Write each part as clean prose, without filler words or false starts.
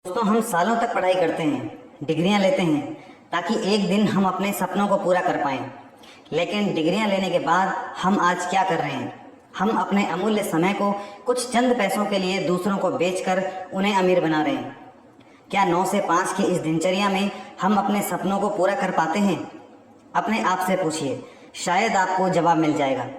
दोस्तों, हम सालों तक पढ़ाई करते हैं, डिग्रियां लेते हैं ताकि एक दिन हम अपने सपनों को पूरा कर पाएं। लेकिन डिग्रियां लेने के बाद हम आज क्या कर रहे हैं? हम अपने अमूल्य समय को कुछ चंद पैसों के लिए दूसरों को बेचकर उन्हें अमीर बना रहे हैं। क्या 9 से 5 की इस दिनचर्या में हम अपने सपनों को पूरा कर पाते हैं? अपने आप से पूछिए, शायद आपको जवाब मिल जाएगा।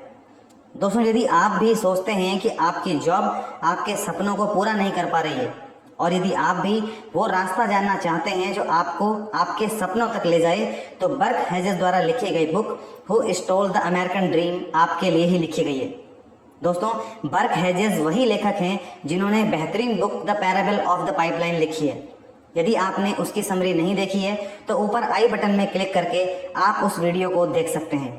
दोस्तों, यदि आप भी सोचते हैं कि आपकी जॉब आपके सपनों को पूरा नहीं कर पा रही है और यदि आप भी वो रास्ता जानना चाहते हैं जो आपको आपके सपनों तक ले जाए, तो बर्क हेजेस द्वारा लिखी गई book who stole the American dream आपके लिए ही लिखी गई है। दोस्तों, बर्क हेजेस वही लेखक हैं जिन्होंने बेहतरीन book the parable of the pipeline लिखी है। यदि आपने उसकी समरी नहीं देखी है तो ऊपर आई बटन में क्लिक करके आप उस वीडियो को देख सकते हैं।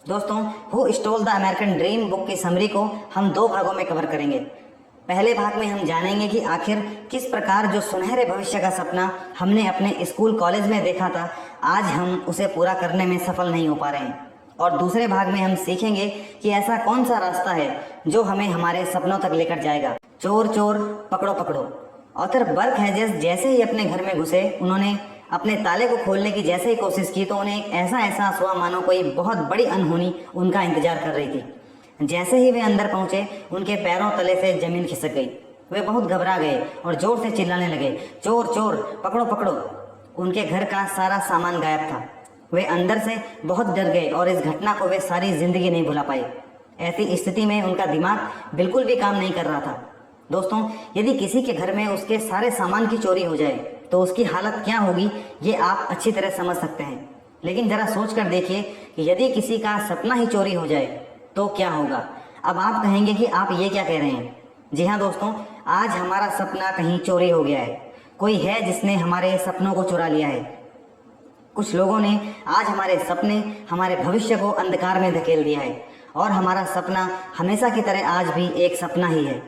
दोस्तों, who stole the American dream book की समरी को हम 2 भागों में कवर करेंगे। पहले भाग में हम जानेंगे कि आखिर किस प्रकार जो सुनहरे भविष्य का सपना हमने अपने स्कूल कॉलेज में देखा था, आज हम उसे पूरा करने में सफल नहीं हो पा रहे हैं। और दूसरे भाग में हम सीखेंगे कि ऐसा कौन सा रास्ता है जो हमें हमारे सपनों तक लेकर जाएगा। चोर चोर पकड़ो पकड़ो। ऑथर बर्क हेजेस जैसे ही अपने घर में घुसे, उन्होंने अपने ताले को खोलने की जैसे ही कोशिश की तो उन्हें ऐसा एहसास हुआ मानो कोई बहुत बड़ी अनहोनी उनका इंतजार कर रही थी। जैसे ही वे अंदर पहुंचे, उनके पैरों तले से जमीन खिसक गई। वे बहुत घबरा गए और जोर से चिल्लाने लगे, चोर चोर पकड़ो पकड़ो। उनके घर का सारा सामान गायब था। वे अंदर से बहुत डर गए और इस घटना को वे सारी जिंदगी नहीं भुला पाए। ऐसी स्थिति में उनका दिमाग बिल्कुल भी काम नहीं कर रहा था। दोस्तों, यदि किसी के घर में उसके सारे सामान की चोरी हो जाए तो उसकी हालत क्या होगी, ये आप अच्छी तरह समझ सकते हैं। लेकिन जरा सोच कर देखिए कि यदि किसी का सपना ही चोरी हो जाए तो क्या होगा। अब आप कहेंगे कि आप ये क्या कह रहे हैं। जी हाँ दोस्तों, आज हमारा सपना कहीं चोरी हो गया है। कोई है जिसने हमारे सपनों को चुरा लिया है। कुछ लोगों ने आज हमारे सपने, हमारे भविष्य को अंधकार में धकेल दिया है और हमारा सपना हमेशा की तरह आज भी एक सपना ही है।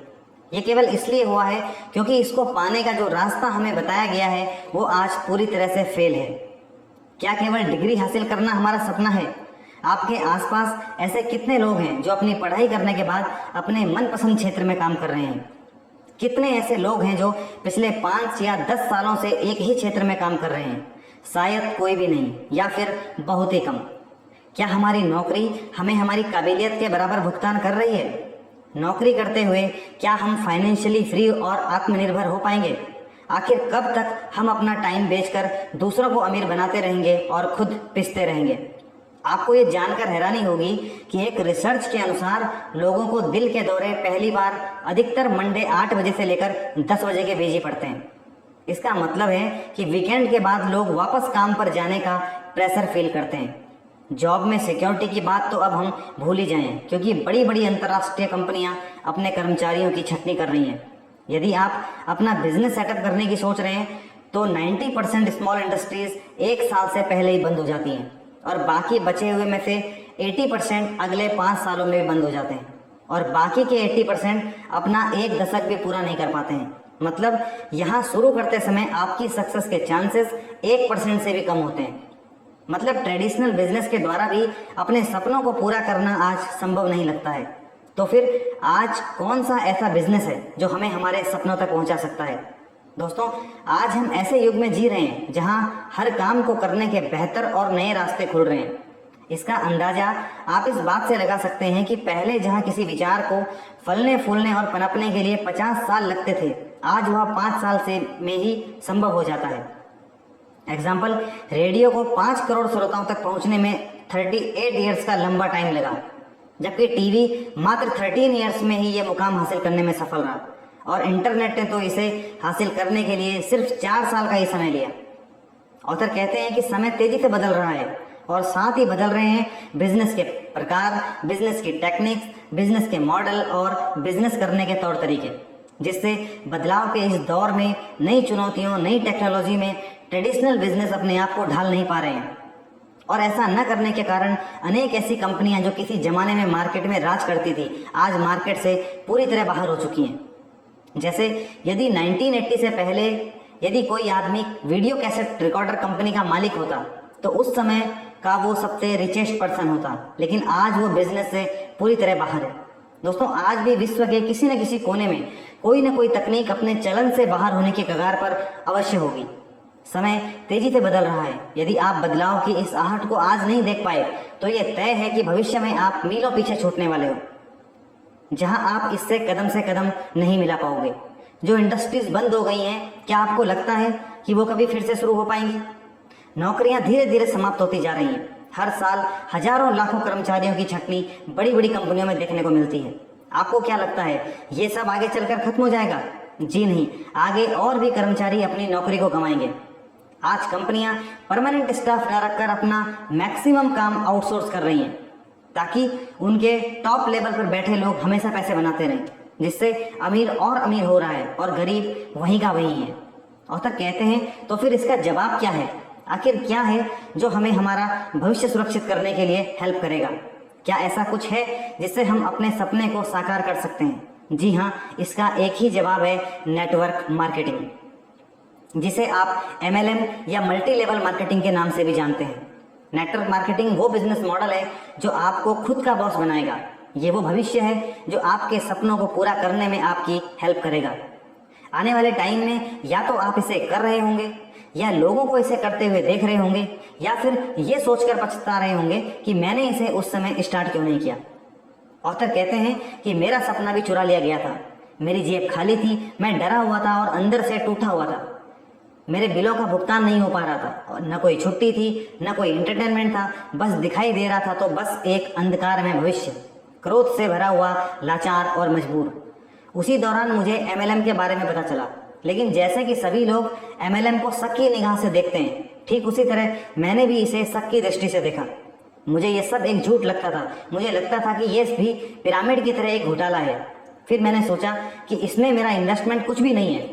ये केवल इसलिए हुआ है क्योंकि इसको पाने का जो रास्ता हमें बताया गया है वो आज पूरी तरह से फेल है। क्या केवल डिग्री हासिल करना हमारा सपना है? आपके आसपास ऐसे कितने लोग हैं जो अपनी पढ़ाई करने के बाद अपने मनपसंद क्षेत्र में काम कर रहे हैं? कितने ऐसे लोग हैं जो पिछले 5 या 10 सालों से एक ही क्षेत्र में काम कर रहे हैं? शायद कोई भी नहीं, या फिर बहुत ही कम। क्या हमारी नौकरी हमें हमारी काबिलियत के बराबर भुगतान कर रही है? नौकरी करते हुए क्या हम फाइनेंशियली फ्री और आत्मनिर्भर हो पाएंगे? आखिर कब तक हम अपना टाइम बेचकर दूसरों को अमीर बनाते रहेंगे और खुद पिसते रहेंगे? आपको ये जानकर हैरानी होगी कि एक रिसर्च के अनुसार लोगों को दिल के दौरे पहली बार अधिकतर मंडे 8 बजे से लेकर 10 बजे के बीच ही पड़ते हैं। इसका मतलब है कि वीकेंड के बाद लोग वापस काम पर जाने का प्रेशर फील करते हैं। जॉब में सिक्योरिटी की बात तो अब हम भूल ही जाएं, क्योंकि बड़ी बड़ी अंतर्राष्ट्रीय कंपनियां अपने कर्मचारियों की छटनी कर रही हैं। यदि आप अपना बिजनेस सेटअप करने की सोच रहे हैं तो 90% स्मॉल इंडस्ट्रीज 1 साल से पहले ही बंद हो जाती हैं और बाकी बचे हुए में से 80% अगले 5 सालों में भी बंद हो जाते हैं और बाकी के 80% अपना 1 दशक भी पूरा नहीं कर पाते हैं। मतलब यहाँ शुरू करते समय आपकी सक्सेस के चांसेस 1% से भी कम होते हैं। मतलब ट्रेडिशनल बिजनेस के द्वारा भी अपने सपनों को पूरा करना आज संभव नहीं लगता है। तो फिर आज कौन सा ऐसा बिजनेस है जो हमें हमारे सपनों तक पहुंचा सकता है? दोस्तों, आज हम ऐसे युग में जी रहे हैं जहां हर काम को करने के बेहतर और नए रास्ते खुल रहे हैं। इसका अंदाजा आप इस बात से लगा सकते हैं कि पहले जहां किसी विचार को फलने फूलने और पनपने के लिए 50 साल लगते थे, आज वह 5 साल से में ही संभव हो जाता है। एग्जाम्पल, रेडियो को 5 करोड़ श्रोताओं तक पहुंचने में 38 ईयर्स का लंबा टाइम लगा, जबकि टीवी मात्र 13 ईयर्स में ही ये मुकाम हासिल करने में सफल रहा और इंटरनेट ने तो इसे हासिल करने के लिए सिर्फ 4 साल का ही समय लिया। ऑथर कहते हैं कि समय तेजी से बदल रहा है और साथ ही बदल रहे हैं बिजनेस के प्रकार, बिजनेस की टेक्निक्स, बिजनेस के मॉडल और बिजनेस करने के तौर तरीके, जिससे बदलाव के इस दौर में नई चुनौतियों, नई टेक्नोलॉजी में ट्रेडिशनल बिजनेस अपने आप को ढाल नहीं पा रहे हैं। और ऐसा न करने के कारण अनेक ऐसी कंपनियां जो किसी जमाने में मार्केट में राज करती थी, आज मार्केट से पूरी तरह बाहर हो चुकी हैं। जैसे यदि 1980 से पहले यदि कोई आदमी वीडियो कैसेट रिकॉर्डर कंपनी का मालिक होता तो उस समय का वो सबसे रिचेस्ट पर्सन होता, लेकिन आज वो बिजनेस से पूरी तरह बाहर है। दोस्तों, आज भी विश्व के किसी न किसी कोने में कोई न कोई तकनीक अपने चलन से बाहर होने के कगार पर अवश्य होगी। समय तेजी से बदल रहा है। यदि आप बदलाव की इस आहट को आज नहीं देख पाए तो ये तय है कि भविष्य में आप मीलों पीछे छूटने वाले हो, जहां आप इससे कदम से कदम नहीं मिला पाओगे। जो इंडस्ट्रीज बंद हो गई हैं, क्या आपको लगता है कि वो कभी फिर से शुरू हो पाएंगी? नौकरियां धीरे धीरे समाप्त होती जा रही हैं। हर साल हजारों लाखों कर्मचारियों की छटनी बड़ी बड़ी कंपनियों में देखने को मिलती है। आपको क्या लगता है ये सब आगे चलकर खत्म हो जाएगा? जी नहीं, आगे और भी कर्मचारी अपनी नौकरी को गंवाएंगे। आज कंपनियां परमानेंट स्टाफ न रखकर अपना मैक्सिमम काम आउटसोर्स कर रही हैं, ताकि उनके टॉप लेवल पर बैठे लोग हमेशा पैसे बनाते रहें, जिससे अमीर और अमीर हो रहा है और गरीब वहीं का वहीं है। ऑथर कहते हैं तो फिर इसका जवाब क्या है? आखिर क्या है जो हमें हमारा भविष्य सुरक्षित करने के लिए हेल्प करेगा? क्या ऐसा कुछ है जिससे हम अपने सपने को साकार कर सकते हैं? जी हाँ, इसका एक ही जवाब है, नेटवर्क मार्केटिंग, जिसे आप MLM या मल्टी लेवल मार्केटिंग के नाम से भी जानते हैं। नेटवर्क मार्केटिंग वो बिजनेस मॉडल है जो आपको खुद का बॉस बनाएगा। ये वो भविष्य है जो आपके सपनों को पूरा करने में आपकी हेल्प करेगा। आने वाले टाइम में या तो आप इसे कर रहे होंगे, या लोगों को इसे करते हुए देख रहे होंगे, या फिर ये सोचकर पछता रहे होंगे कि मैंने इसे उस समय स्टार्ट क्यों नहीं किया। ऑथर कहते हैं कि मेरा सपना भी चुरा लिया गया था। मेरी जेब खाली थी, मैं डरा हुआ था और अंदर से टूटा हुआ था। मेरे बिलों का भुगतान नहीं हो पा रहा था, और न कोई छुट्टी थी, न कोई एंटरटेनमेंट था। बस दिखाई दे रहा था तो बस एक अंधकार में भविष्य, क्रोध से भरा हुआ, लाचार और मजबूर। उसी दौरान मुझे MLM के बारे में पता चला। लेकिन जैसे कि सभी लोग MLM को शक की निगाह से देखते हैं, ठीक उसी तरह मैंने भी इसे शक की दृष्टि से देखा। मुझे ये सब एक झूठ लगता था। मुझे लगता था कि ये भी पिरामिड की तरह एक घोटाला है। फिर मैंने सोचा कि इसमें मेरा इन्वेस्टमेंट कुछ भी नहीं है,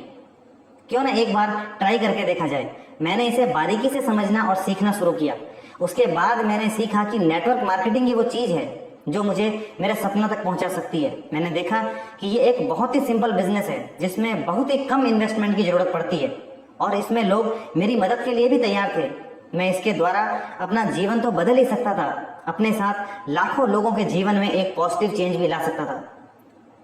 क्यों ना एक बार ट्राई करके देखा जाए। मैंने इसे बारीकी से समझना और सीखना शुरू किया। उसके बाद मैंने सीखा कि नेटवर्क मार्केटिंग ही वो चीज़ है जो मुझे मेरे सपनों तक पहुंचा सकती है। मैंने देखा कि ये एक बहुत ही सिंपल बिजनेस है जिसमें बहुत ही कम इन्वेस्टमेंट की ज़रूरत पड़ती है, और इसमें लोग मेरी मदद के लिए भी तैयार थे। मैं इसके द्वारा अपना जीवन तो बदल ही सकता था, अपने साथ लाखों लोगों के जीवन में एक पॉजिटिव चेंज भी ला सकता था।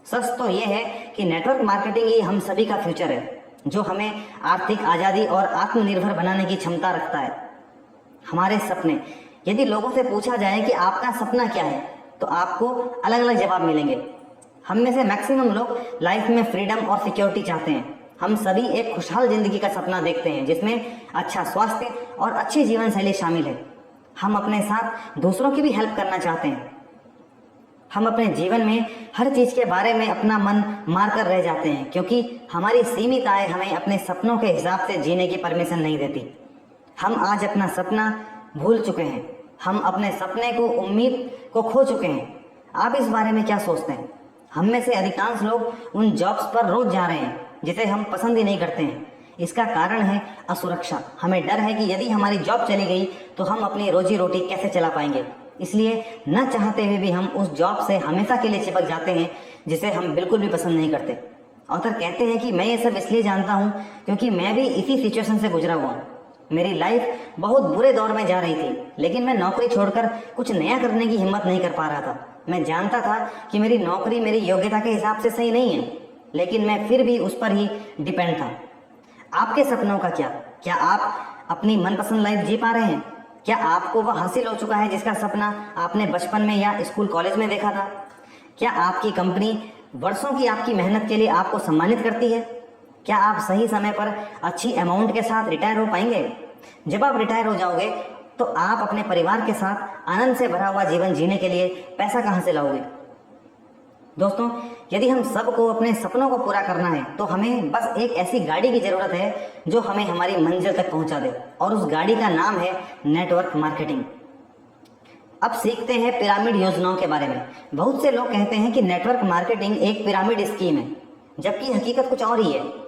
सच तो ये है कि नेटवर्क मार्केटिंग ही हम सभी का फ्यूचर है, जो हमें आर्थिक आज़ादी और आत्मनिर्भर बनाने की क्षमता रखता है। हमारे सपने, यदि लोगों से पूछा जाए कि आपका सपना क्या है, तो आपको अलग अलग जवाब मिलेंगे। हम में से मैक्सिमम लोग लाइफ में फ्रीडम और सिक्योरिटी चाहते हैं। हम सभी एक खुशहाल जिंदगी का सपना देखते हैं जिसमें अच्छा स्वास्थ्य और अच्छी जीवन शैली शामिल है। हम अपने साथ दूसरों की भी हेल्प करना चाहते हैं। हम अपने जीवन में हर चीज़ के बारे में अपना मन मार कर रह जाते हैं, क्योंकि हमारी सीमित आय हमें अपने सपनों के हिसाब से जीने की परमिशन नहीं देती। हम आज अपना सपना भूल चुके हैं। हम अपने सपने को, उम्मीद को खो चुके हैं। आप इस बारे में क्या सोचते हैं? हम में से अधिकांश लोग उन जॉब्स पर रोज जा रहे हैं जिसे हम पसंद ही नहीं करते हैं। इसका कारण है असुरक्षा। हमें डर है कि यदि हमारी जॉब चली गई तो हम अपनी रोजी रोटी कैसे चला पाएंगे। इसलिए न चाहते हुए भी हम उस जॉब से हमेशा के लिए चिपक जाते हैं जिसे हम बिल्कुल भी पसंद नहीं करते। ऑथर कहते हैं कि मैं ये सब इसलिए जानता हूँ क्योंकि मैं भी इसी सिचुएशन से गुजरा हुआ हूँ। मेरी लाइफ बहुत बुरे दौर में जा रही थी, लेकिन मैं नौकरी छोड़कर कुछ नया करने की हिम्मत नहीं कर पा रहा था। मैं जानता था कि मेरी नौकरी मेरी योग्यता के हिसाब से सही नहीं है, लेकिन मैं फिर भी उस पर ही डिपेंड था। आपके सपनों का क्या? क्या आप अपनी मनपसंद लाइफ जी पा रहे हैं? क्या आपको वह हासिल हो चुका है जिसका सपना आपने बचपन में या स्कूल कॉलेज में देखा था? क्या आपकी कंपनी वर्षों की आपकी मेहनत के लिए आपको सम्मानित करती है? क्या आप सही समय पर अच्छी अमाउंट के साथ रिटायर हो पाएंगे? जब आप रिटायर हो जाओगे तो आप अपने परिवार के साथ आनंद से भरा हुआ जीवन जीने के लिए पैसा कहाँ से लाओगे? दोस्तों, यदि हम सबको अपने सपनों को पूरा करना है तो हमें बस एक ऐसी गाड़ी की ज़रूरत है जो हमें हमारी मंजिल तक पहुंचा दे, और उस गाड़ी का नाम है नेटवर्क मार्केटिंग। अब सीखते हैं पिरामिड योजनाओं के बारे में। बहुत से लोग कहते हैं कि नेटवर्क मार्केटिंग एक पिरामिड स्कीम है, जबकि हकीकत कुछ और ही है।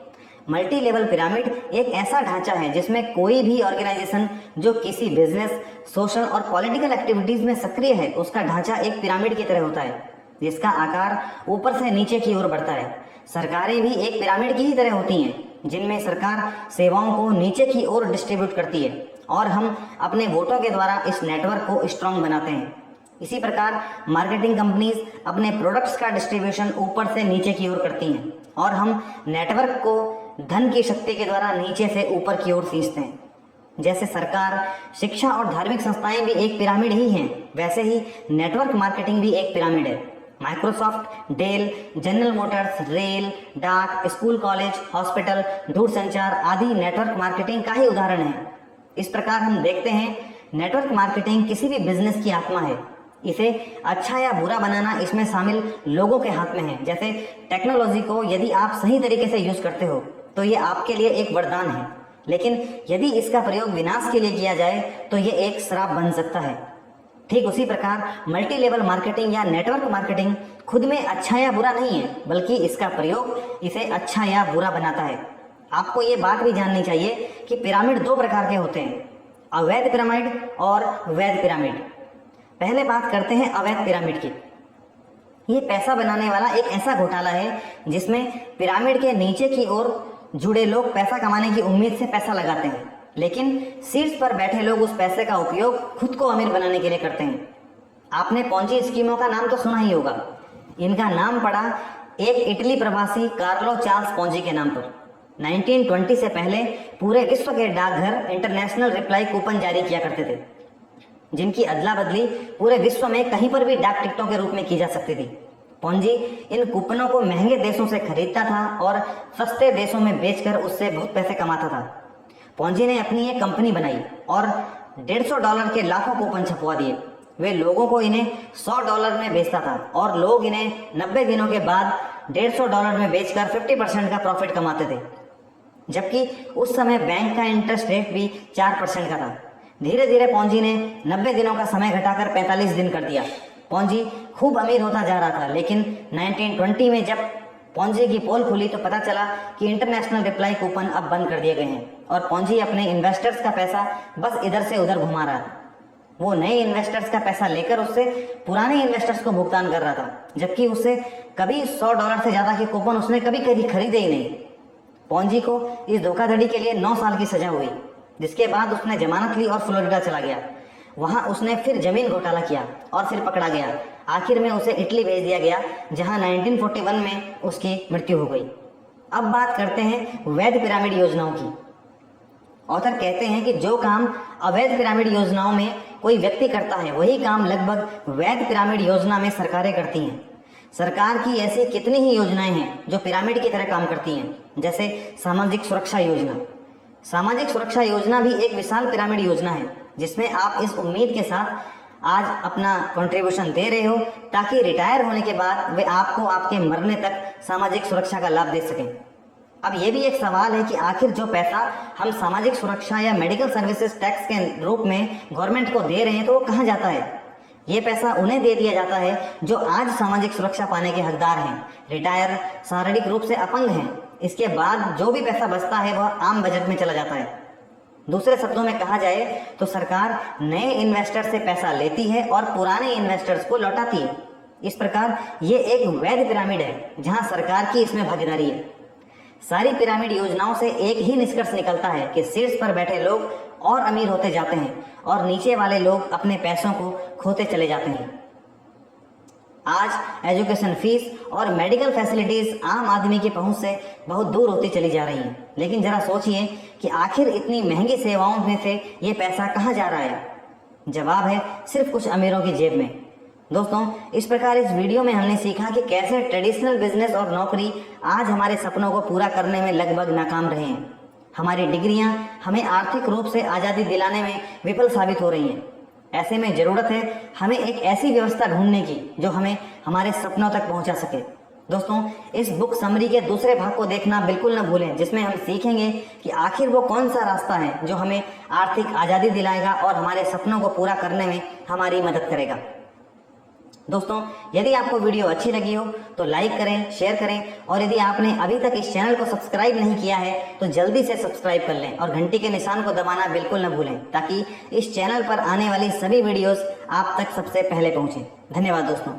मल्टी लेवल पिरामिड एक ऐसा ढांचा है जिसमें कोई भी ऑर्गेनाइजेशन जो किसी बिजनेस, सोशल और पॉलिटिकल एक्टिविटीज में सक्रिय है, उसका ढांचा एक पिरामिड की तरह होता है जिसका आकार ऊपर से नीचे की ओर बढ़ता है। सरकारें भी एक पिरामिड की ही तरह होती हैं, जिनमें सरकार सेवाओं को नीचे की ओर डिस्ट्रीब्यूट करती है और हम अपने वोटों के द्वारा इस नेटवर्क को स्ट्रॉन्ग बनाते हैं। इसी प्रकार मार्केटिंग कंपनीज अपने प्रोडक्ट्स का डिस्ट्रीब्यूशन ऊपर से नीचे की ओर करती हैं और हम नेटवर्क को धन की शक्ति के द्वारा नीचे से ऊपर की ओर खींचते हैं। जैसे सरकार, शिक्षा और धार्मिक संस्थाएं भी एक पिरामिड ही हैं, वैसे ही नेटवर्क मार्केटिंग भी एक पिरामिड है। Microsoft, Dell, General Motors, rail, डाक, स्कूल, कॉलेज, हॉस्पिटल, दूरसंचार आदि नेटवर्क मार्केटिंग का ही उदाहरण है। इस प्रकार हम देखते हैं नेटवर्क मार्केटिंग किसी भी बिजनेस की आत्मा है। इसे अच्छा या बुरा बनाना इसमें शामिल लोगों के हाथ में है। जैसे टेक्नोलॉजी को यदि आप सही तरीके से यूज करते हो तो ये आपके लिए एक वरदान है, लेकिन यदि इसका प्रयोग विनाश के लिए किया जाए तो ये एक श्राप बन सकता है। ठीक उसी प्रकार मल्टी लेवल मार्केटिंग या नेटवर्क मार्केटिंग खुद में अच्छा या बुरा नहीं है, बल्कि इसका प्रयोग इसे अच्छा या बुरा बनाता है। आपको ये बात भी जाननी चाहिए कि पिरामिड दो प्रकार के होते हैं, अवैध पिरामिड और वैध पिरामिड। पहले बात करते हैं अवैध पिरामिड की। ये पैसा बनाने वाला एक ऐसा घोटाला है जिसमें पिरामिड के नीचे की ओर जुड़े लोग पैसा कमाने की उम्मीद से पैसा लगाते हैं, लेकिन शीर्ष पर बैठे लोग उस पैसे का उपयोग खुद को अमीर बनाने के लिए करते हैं। आपने पोंजी स्कीमों का नाम तो सुना ही होगा। इनका नाम पड़ा एक इटली प्रवासी कार्लो चार्ल्स पोंजी के नाम पर। 1920 से पहले पूरे विश्व के डाकघर इंटरनेशनल रिप्लाई कूपन जारी किया करते थे, जिनकी अदला बदली पूरे विश्व में कहीं पर भी डाक टिकटों के रूप में की जा सकती थी। पोंजी इन कूपनों को महंगे देशों से खरीदता था और सस्ते देशों में बेचकर उससे बहुत पैसे कमाता था। पोंजी ने अपनी एक कंपनी बनाई और $150 के लाखों कूपन छपवा दिए। वे लोगों को इन्हें $100 में बेचता था और लोग इन्हें 90 दिनों के बाद $150 में बेचकर 50% का प्रॉफिट कमाते थे, जबकि उस समय बैंक का इंटरेस्ट रेट भी 4% का था। धीरे धीरे पोंजी ने 90 दिनों का समय घटाकर 45 दिन कर दिया। पोंजी खूब अमीर होता जा रहा था, लेकिन 1920 में जब पोंजी की पोल खुली तो पता चला कि इंटरनेशनल रिप्लाई कूपन अब बंद कर दिए गए हैं और पोंजी अपने इन्वेस्टर्स का पैसा बस इधर से उधर घुमा रहा था। वो नए इन्वेस्टर्स का पैसा लेकर उससे पुराने इन्वेस्टर्स को भुगतान कर रहा था, जबकि उससे कभी $100 से ज़्यादा के कूपन उसने कभी खरीदे ही नहीं। पोंजी को इस धोखाधड़ी के लिए 9 साल की सजा हुई, जिसके बाद उसने जमानत ली और फ्लोरिडा चला गया। वहां उसने फिर जमीन घोटाला किया और फिर पकड़ा गया। आखिर में उसे इटली भेज दिया गया, जहां 1941 में उसकी मृत्यु हो गई। अब बात करते हैं वैध पिरामिड योजनाओं की। ऑथर कहते हैं कि जो काम अवैध पिरामिड योजनाओं में कोई व्यक्ति करता है, वही काम लगभग वैध पिरामिड योजना में सरकारें करती हैं। सरकार की ऐसी कितनी ही योजनाएं हैं जो पिरामिड की तरह काम करती हैं, जैसे सामाजिक सुरक्षा योजना। सामाजिक सुरक्षा योजना भी एक विशाल पिरामिड योजना है, जिसमें आप इस उम्मीद के साथ आज अपना कंट्रीब्यूशन दे रहे हो ताकि रिटायर होने के बाद वे आपको आपके मरने तक सामाजिक सुरक्षा का लाभ दे सकें। अब ये भी एक सवाल है कि आखिर जो पैसा हम सामाजिक सुरक्षा या मेडिकल सर्विसेज टैक्स के रूप में गवर्नमेंट को दे रहे हैं, तो वो कहाँ जाता है? ये पैसा उन्हें दे दिया जाता है जो आज सामाजिक सुरक्षा पाने के हकदार हैं, रिटायर, शारीरिक रूप से अपंग हैं। इसके बाद जो भी पैसा बचता है वह आम बजट में चला जाता है। दूसरे शब्दों में कहा जाए तो सरकार नए इन्वेस्टर से पैसा लेती है और पुराने इन्वेस्टर्स को लौटाती है। इस प्रकार ये एक वैध पिरामिड है जहां सरकार की इसमें भागीदारी है। सारी पिरामिड योजनाओं से एक ही निष्कर्ष निकलता है कि शीर्ष पर बैठे लोग और अमीर होते जाते हैं और नीचे वाले लोग अपने पैसों को खोते चले जाते हैं। आज एजुकेशन फीस और मेडिकल फैसिलिटीज आम आदमी की पहुंच से बहुत दूर होती चली जा रही हैं, लेकिन जरा सोचिए कि आखिर इतनी महंगी सेवाओं में से ये पैसा कहाँ जा रहा है? जवाब है सिर्फ कुछ अमीरों की जेब में। दोस्तों, इस प्रकार इस वीडियो में हमने सीखा कि कैसे ट्रेडिशनल बिजनेस और नौकरी आज हमारे सपनों को पूरा करने में लगभग नाकाम रहे हैं। हमारी डिग्रियां हमें आर्थिक रूप से आज़ादी दिलाने में विफल साबित हो रही हैं। ऐसे में ज़रूरत है हमें एक ऐसी व्यवस्था ढूंढने की जो हमें हमारे सपनों तक पहुंचा सके। दोस्तों, इस बुक समरी के दूसरे भाग को देखना बिल्कुल न भूलें, जिसमें हम सीखेंगे कि आखिर वो कौन सा रास्ता है जो हमें आर्थिक आज़ादी दिलाएगा और हमारे सपनों को पूरा करने में हमारी मदद करेगा। दोस्तों, यदि आपको वीडियो अच्छी लगी हो तो लाइक करें, शेयर करें और यदि आपने अभी तक इस चैनल को सब्सक्राइब नहीं किया है तो जल्दी से सब्सक्राइब कर लें और घंटी के निशान को दबाना बिल्कुल न भूलें, ताकि इस चैनल पर आने वाली सभी वीडियोस आप तक सबसे पहले पहुंचें। धन्यवाद दोस्तों।